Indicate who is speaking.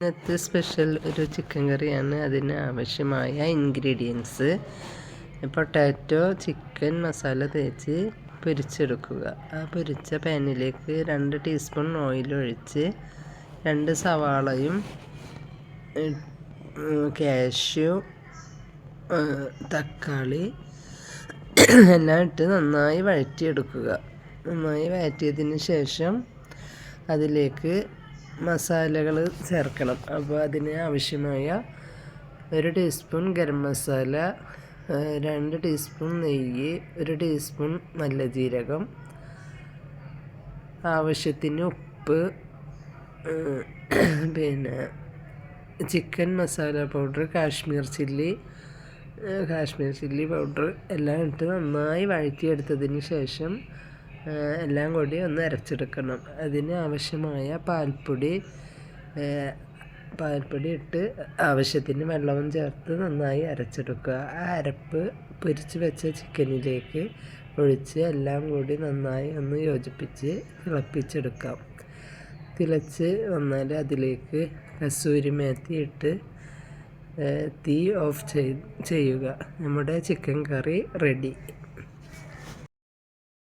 Speaker 1: ഇന്നത്തെ സ്പെഷ്യൽ ഒരു ചിക്കൻ കറിയാണ്. അതിന് ആവശ്യമായ ഇൻഗ്രീഡിയൻസ്: പൊട്ടാറ്റോ, ചിക്കൻ മസാല തേച്ച് പൊരിച്ചെടുക്കുക. ആ പൊരിച്ച പാനിലേക്ക് 2 ടീസ്പൂൺ ഓയിൽ ഒഴിച്ച് 2 സവാളയും കാഷ്യൂ, തക്കാളി എല്ലാം ഇട്ട് നന്നായി വഴറ്റിയെടുക്കുക. നന്നായി വഴറ്റിയതിന് ശേഷം അതിലേക്ക് മസാലകൾ ചേർക്കണം. അപ്പോൾ അതിന് ആവശ്യമായ 1 ടീസ്പൂൺ ഗരം മസാല, 2 ടീസ്പൂൺ നെയ്യ്, 1 ടീസ്പൂൺ നല്ല ജീരകം, ആവശ്യത്തിന് ഉപ്പ്, പിന്നെ chicken masala powder, Kashmir chilli powder എല്ലാം ഇട്ട് നന്നായി വഴറ്റിയെടുത്തതിന് ശേഷം എല്ലാം കൂടി ഒന്ന് അരച്ചെടുക്കണം. അതിന് ആവശ്യമായ പാൽപ്പൊടി ഇട്ട് ആവശ്യത്തിന് വെള്ളവും ചേർത്ത് നന്നായി അരച്ചെടുക്കുക. ആ അരപ്പ് പൊരിച്ച് വെച്ച ചിക്കനിലേക്ക് ഒഴിച്ച് എല്ലാം കൂടി നന്നായി ഒന്ന് യോജിപ്പിച്ച് തിളപ്പിച്ചെടുക്കാം. തിളച്ച് വന്നാൽ അതിലേക്ക് കസൂരി മേത്തി ഇട്ട് തീ ഓഫ് ചെയ്യുക. നമ്മുടെ ചിക്കൻ കറി റെഡി.